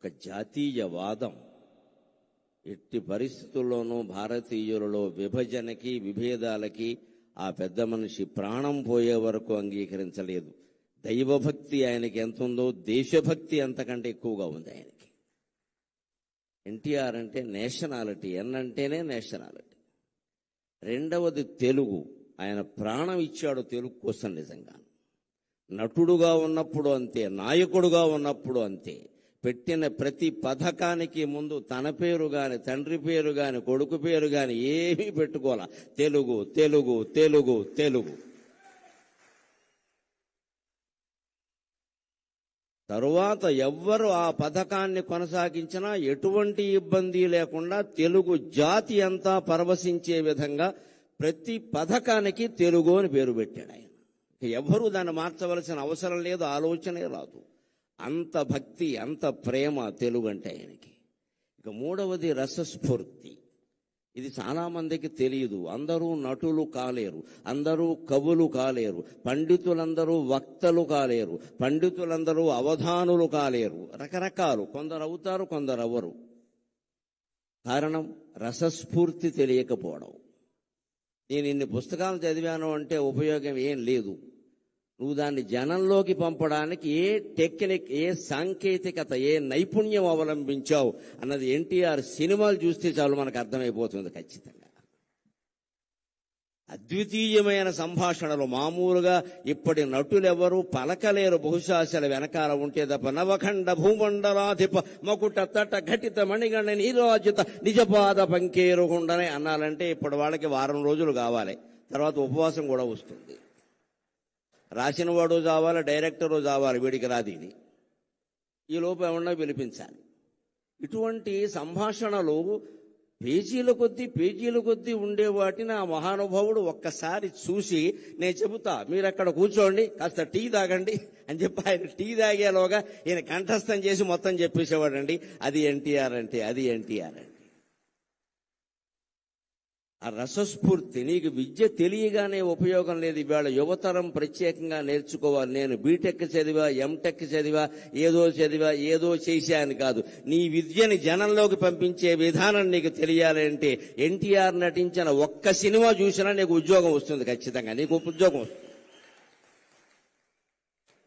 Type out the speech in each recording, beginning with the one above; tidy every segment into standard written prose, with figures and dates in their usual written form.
ఒక జాతీయవాదం ఎట్టి పరిస్థితుల్లోనూ భారతీయులలో విభజనకి విభేదాలకి ఆ పెద్ద మనిషి ప్రాణం పోయే వరకు అంగీకరించలేదు. దైవభక్తి ఆయనకి ఎంత ఉందో దేశభక్తి అంతకంటే ఎక్కువగా ఉంది ఆయనకి. ఎన్టీఆర్ అంటే నేషనాలిటీ, ఎన్ అంటేనే నేషనాలిటీ. రెండవది తెలుగు. ఆయన ప్రాణం ఇచ్చాడు తెలుగు కోసం. నిజంగా నటుడుగా ఉన్నప్పుడు అంతే, నాయకుడుగా ఉన్నప్పుడు అంతే. పెట్టిన ప్రతి పథకానికి ముందు తన పేరు గాని, తండ్రి పేరు గాని, కొడుకు పేరు గాని ఏమీ పెట్టుకోవాల. తెలుగు తెలుగు తెలుగు తెలుగు. తరువాత ఎవ్వరు ఆ పథకాన్ని కొనసాగించినా ఎటువంటి ఇబ్బంది లేకుండా తెలుగు జాతి అంతా పరవశించే విధంగా ప్రతి పథకానికి తెలుగు అని పేరు పెట్టాడు ఆయన. ఎవ్వరూ దాన్ని మార్చవలసిన అవసరం లేదు, ఆలోచనే రాదు. అంత భక్తి, అంత ప్రేమ తెలుగు అంటే ఆయనకి. ఇక మూడవది రసస్ఫూర్తి. ఇది చాలా మందికి తెలియదు. అందరూ నటులు కాలేరు, అందరూ కవులు కాలేరు, పండితులందరూ వక్తలు కాలేరు, పండితులందరూ అవధానులు కాలేరు. రకరకాలు, కొందరు అవుతారు, కొందరు అవ్వరు. కారణం రసస్ఫూర్తి తెలియకపోవడం. నేను ఇన్ని పుస్తకాలు చదివాను అంటే ఉపయోగం ఏం లేదు. నువ్వు దాన్ని జనంలోకి పంపడానికి ఏ టెక్నిక్, ఏ సాంకేతికత, ఏ నైపుణ్యం అవలంబించావు అన్నది ఎన్టీఆర్ సినిమాలు చూస్తే చాలు మనకు అర్థమైపోతుంది ఖచ్చితంగా. అద్వితీయమైన సంభాషణలు. మామూలుగా ఇప్పటి నటులెవరూ పలకలేరు. బహుశా అసలు వెనకాల ఉంటే తప్ప. నవఖండ భూమండలాధిప మకుట తట ఘటిత మణిగణ నీరాజిత నిజపాద పంకేరుగుండనే అన్నాలంటే ఇప్పటి వాళ్ళకి వారం రోజులు కావాలి, తర్వాత ఉపవాసం కూడా వస్తుంది. రాసిన వాడు చావాలి, డైరెక్టరు చావాలి, వీడికి రాదు ఇది. ఈ లోపు ఏమన్నా పిలిపించాలి. ఇటువంటి సంభాషణలు పేజీల కొద్దీ ఉండే వాటిని ఆ మహానుభావుడు ఒక్కసారి చూసి, నేను చెబుతా, మీరు అక్కడ కూర్చోండి, కాస్త టీ తాగండి అని చెప్పి ఆయన టీ తాగేలోగా ఈయన కంఠస్థం చేసి మొత్తం చెప్పేసేవాడండి. అది ఎన్టీఆర్ అంటే, అది ఎన్టీఆర్ అంటే. ఆ రసస్ఫూర్తి. నీకు విద్య తెలియగానే ఉపయోగం లేదు. ఇవాళ యువతరం ప్రత్యేకంగా నేర్చుకోవాలి. నేను బీటెక్ చదివా, ఎంటెక్ చదివా, ఏదో చేశాను కాదు. నీ విద్యని జనంలోకి పంపించే విధానం నీకు తెలియాలి అంటే ఎన్టీఆర్ నటించిన ఒక్క సినిమా చూసినా నీకు ఉద్యోగం వస్తుంది. ఖచ్చితంగా నీకు ఉద్యోగం వస్తుంది.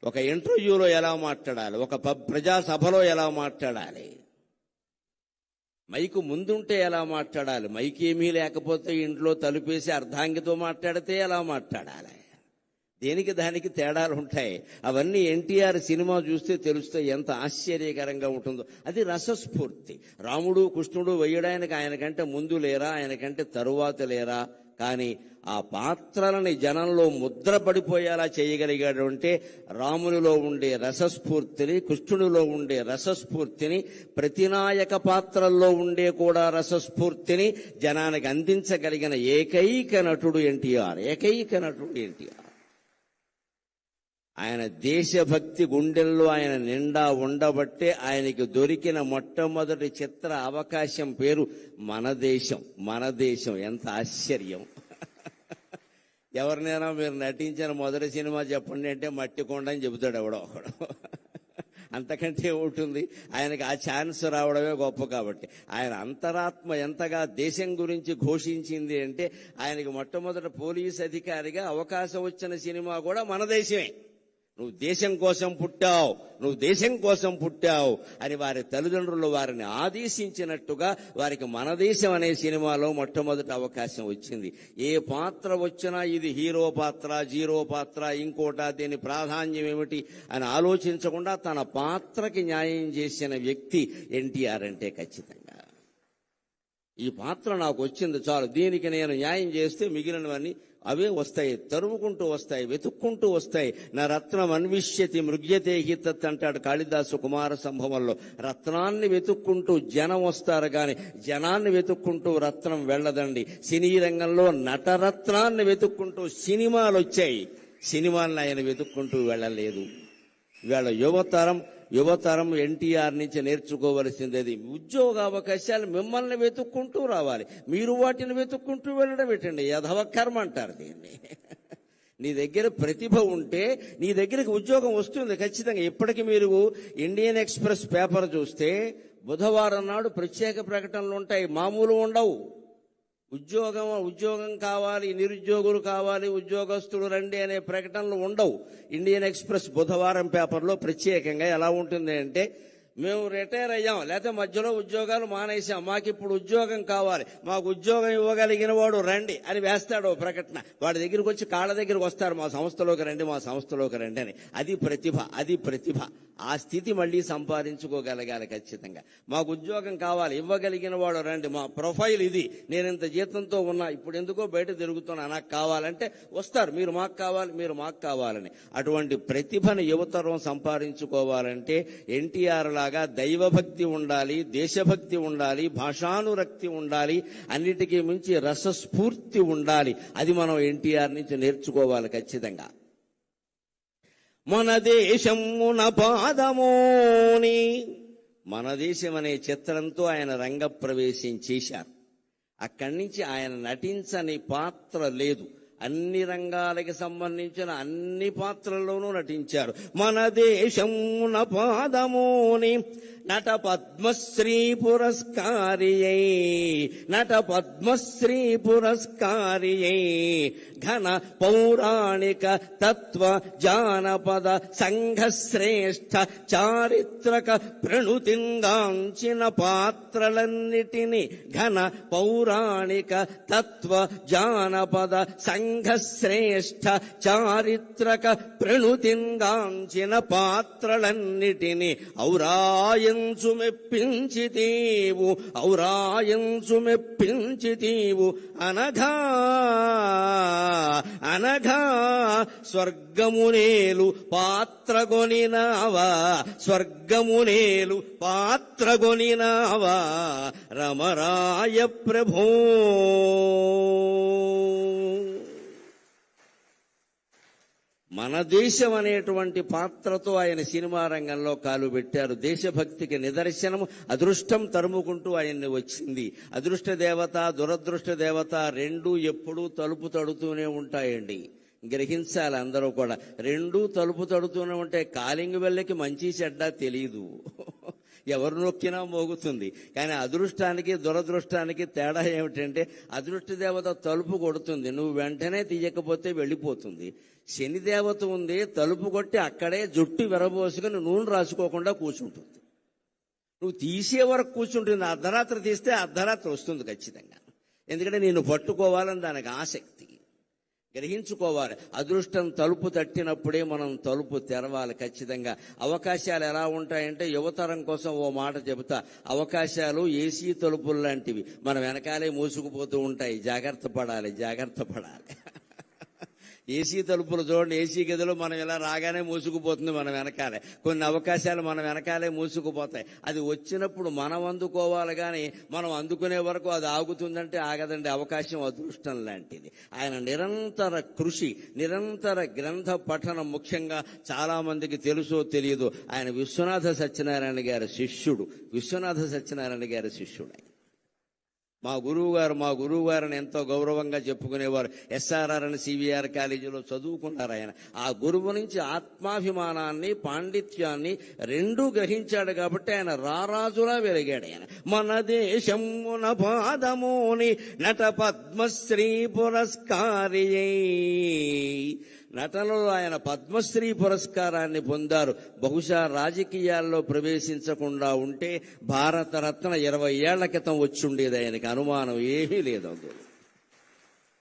ఒక ఇంటర్వ్యూలో ఎలా మాట్లాడాలి, ఒక ప్రజాసభలో ఎలా మాట్లాడాలి, మైకు ముందుంటే ఎలా మాట్లాడాలి, మైక్ ఏమీ లేకపోతే ఇంట్లో తలుపేసి అర్ధాంగితో మాట్లాడితే ఎలా మాట్లాడాలి, దేనికి దానికి తేడాలు ఉంటాయి. అవన్నీ ఎన్టీఆర్ సినిమా చూస్తే తెలుస్తాయి, ఎంత ఆశ్చర్యకరంగా ఉంటుందో. అది రసస్ఫూర్తి. రాముడు కృష్ణుడు వేయడానికి ఆయనకంటే ముందు లేరా, ఆయనకంటే తరువాత లేరా, కానీ ఆ పాత్రలని జనంలో ముద్ర పడిపోయేలా చేయగలిగాడు అంటే రామునిలో ఉండే రసస్ఫూర్తిని, కృష్ణునిలో ఉండే రసస్ఫూర్తిని, ప్రతినాయక పాత్రల్లో ఉండే కూడా రసస్ఫూర్తిని జనానికి అందించగలిగిన ఏకైక నటుడు ఎన్టీఆర్. ఆయన దేశభక్తి గుండెల్లో ఆయన నిండా ఉండబట్టే ఆయనకి దొరికిన మొట్టమొదటి చిత్ర అవకాశం పేరు మన దేశం. ఎంత ఆశ్చర్యం. ఎవరినైనా మీరు నటించిన మొదటి సినిమా చెప్పండి అంటే మట్టి కొండ అని చెబుతాడు ఎవడో ఒకడు. అంతకంటే ఉంటుంది. ఆయనకి ఆ ఛాన్స్ రావడమే గొప్ప. కాబట్టి ఆయన అంతరాత్మ ఎంతగా దేశం గురించి ఘోషించింది అంటే ఆయనకి మొట్టమొదటి పోలీస్ అధికారిగా అవకాశం వచ్చిన సినిమా కూడా మన దేశమే. నువ్వు దేశం కోసం పుట్టావు అని వారి తల్లిదండ్రులు వారిని ఆదేశించినట్టుగా వారికి మన దేశం అనే సినిమాలో మొట్టమొదటి అవకాశం వచ్చింది. ఏ పాత్ర వచ్చినా ఇది హీరో పాత్ర, జీరో పాత్ర, ఇంకోట, దీని ప్రాధాన్యం ఏమిటి అని ఆలోచించకుండా తన పాత్రకి న్యాయం చేసిన వ్యక్తి ఎన్టీఆర్ అంటే ఖచ్చితంగా. ఈ పాత్ర నాకు వచ్చింది చాలు, దీనికి నేను న్యాయం చేస్తే మిగిలినవన్నీ అవే వస్తాయి, తరుముకుంటూ వస్తాయి, వెతుక్కుంటూ వస్తాయి. నా రత్నం అన్విష్యతి మృగ్యతే హితత్ అంటాడు కాళిదాసు కుమార సంభవంలో. రత్నాన్ని వెతుక్కుంటూ జనం వస్తారు కానీ జనాన్ని వెతుక్కుంటూ రత్నం వెళ్ళదండి. సినీ రంగంలో నటరత్నాన్ని వెతుక్కుంటూ సినిమాలు వచ్చాయి, సినిమాలను ఆయన వెతుక్కుంటూ వెళ్ళలేదు. ఇవాళ యువతరం ఎన్టీఆర్ నుంచి నేర్చుకోవలసింది ఉద్యోగ అవకాశాలు మిమ్మల్ని వెతుక్కుంటూ రావాలి, మీరు వాటిని వెతుక్కుంటూ వెళ్ళడం పెట్టండి. యథవ కర్మ అంటారు దీన్ని. నీ దగ్గర ప్రతిభ ఉంటే నీ దగ్గరికి ఉద్యోగం వస్తుంది ఖచ్చితంగా. ఇప్పటికి మీరు ఇండియన్ ఎక్స్ప్రెస్ పేపర్ చూస్తే బుధవారం నాడు ప్రత్యేక ప్రకటనలు ఉంటాయి, మామూలు ఉండవు. ఉద్యోగం కావాలి, నిరుద్యోగులు కావాలి, ఉద్యోగస్తులు రండి అనే ప్రకటనలు ఉండవు. ఇండియన్ ఎక్స్ప్రెస్ బుధవారం పేపర్లో ప్రత్యేకంగా ఎలా ఉంటుంది అంటే, మేము రిటైర్ అయ్యాం, లేకపోతే మధ్యలో ఉద్యోగాలు మానేశాం, మాకు ఇప్పుడు ఉద్యోగం కావాలి, మాకు ఉద్యోగం ఇవ్వగలిగిన వాడు రండి అని వేస్తాడు ప్రకటన. వాడి దగ్గరికి వచ్చి కాళ్ళ దగ్గరికి వస్తారు, మా సంస్థలోకి రండి, మా సంస్థలోకి రండి అని. అది ప్రతిభ. ఆ స్థితి మళ్ళీ సంపాదించుకోగలగాలి ఖచ్చితంగా. మాకు ఉద్యోగం కావాలి, ఇవ్వగలిగిన వాడు రండి, మా ప్రొఫైల్ ఇది, నేను ఇంత జీతంతో ఉన్నా, ఇప్పుడు ఎందుకో బయట తిరుగుతున్నా, నాకు కావాలంటే వస్తారు, మీరు మాకు కావాలని. అటువంటి ప్రతిభను యువతరం సంపాదించుకోవాలంటే ఎన్టీఆర్ లాగా దైవభక్తి ఉండాలి, దేశభక్తి ఉండాలి, భాషానురక్తి ఉండాలి, అన్నిటికీ మించి రసస్ఫూర్తి ఉండాలి. అది మనం ఎన్టీఆర్ నుంచి నేర్చుకోవాలి ఖచ్చితంగా. మన దేశమున పాదమోని, మన దేశం అనే చిత్రంతో ఆయన రంగప్రవేశం చేశారు. అక్కడి నుంచి ఆయన నటించని పాత్ర లేదు. అన్ని రంగాలకి సంబంధించిన అన్ని పాత్రల్లోనూ నటించారు. మన దేశమున పాదమోని నట పద్మశ్రీ పురస్కారియై ఘన పౌరాణిక తత్వ జానపద సంఘ శ్రేష్ఠ చారిత్రక ప్రణుతింగాంచిన పాత్రలన్నిటినీ ఘన పౌరాణిక తత్వ జానపద సంఘ శ్రేష్ఠ చారిత్రక ప్రణుతింగాంచిన పాత్రలన్నిటినీ ఔరాయంచు మెప్పించితీవు అనఘా స్వర్గమునేలు పాత్రగొనినావా రమరాయ ప్రభో. మన దేశం అనేటువంటి పాత్రతో ఆయన సినిమా రంగంలో కాలు పెట్టారు. దేశభక్తికి నిదర్శనము అదృష్టం తరుముకుంటూ ఆయన్ని వచ్చింది. అదృష్ట దేవత, దురదృష్ట దేవత రెండూ ఎప్పుడూ తలుపు తడుతూనే ఉంటాయండి. గ్రహించాలి అందరూ కూడా. రెండూ తలుపు తడుతూనే ఉంటాయి. కాలింగ్ వెళ్ళకి మంచి చెడ్డ తెలీదు, ఎవరు నొక్కినా మోగుతుంది. కానీ అదృష్టానికి దురదృష్టానికి తేడా ఏమిటంటే, అదృష్ట దేవత తలుపు కొడుతుంది, నువ్వు వెంటనే తీయకపోతే వెళ్ళిపోతుంది. శని దేవత ఉంది, తలుపు కొట్టి అక్కడే జుట్టు విరబోసుకుని నూనె రాసుకోకుండా కూర్చుంటుంది. నువ్వు తీసే వరకు కూర్చుంటుంది. అర్ధరాత్రి తీస్తే అర్ధరాత్రి వస్తుంది ఖచ్చితంగా. ఎందుకంటే నిన్ను పట్టుకోవాలని దానికి ఆసక్తి. గ్రహించుకోవాలి. అదృష్టం తలుపు తట్టినప్పుడే మనం తలుపు తెరవాలి ఖచ్చితంగా. అవకాశాలు ఎలా ఉంటాయంటే, యువతరం కోసం ఓ మాట చెబుతా. అవకాశాలు ఏసీ తలుపులు లాంటివి, మన వెనకాలే మూసుకుపోతూ ఉంటాయి. జాగ్రత్త పడాలి. ఏసీ తలుపులు చూడండి, ఏసీ గదిలో మనం ఇలా రాగానే మూసుకుపోతుంది మన వెనకాలే. కొన్ని అవకాశాలు మన వెనకాలే మూసుకుపోతాయి. అది వచ్చినప్పుడు మనం అందుకోవాలి, కానీ మనం అందుకునే వరకు అది ఆగుతుందంటే ఆగదండి. అవకాశం అదృష్టం లాంటిది. ఆయన నిరంతర కృషి, నిరంతర గ్రంథ పఠనం ముఖ్యంగా చాలా మందికి తెలుసో తెలియదు, ఆయన విశ్వనాథ సత్యనారాయణ గారి శిష్యుడు. మా గురువు గారిని ఎంతో గౌరవంగా చెప్పుకునేవారు. ఎస్ఆర్ఆర్ అని సివిఆర్ కాలేజీలో చదువుకున్నారు ఆయన. ఆ గురువు నుంచి ఆత్మాభిమానాన్ని, పాండిత్యాన్ని రెండూ గ్రహించాడు కాబట్టి ఆయన రారాజులా వెలిగాడు ఆయన. మన దేశమున పాదమోని నట పద్మశ్రీ పురస్కారియై. నటనలో ఆయన పద్మశ్రీ పురస్కారాన్ని పొందారు. బహుశా రాజకీయాల్లో ప్రవేశించకుండా ఉంటే భారతరత్న 20 ఏళ్ల క్రితం వచ్చుండేది ఆయనకి, అనుమానం ఏమీ లేదు అందులో.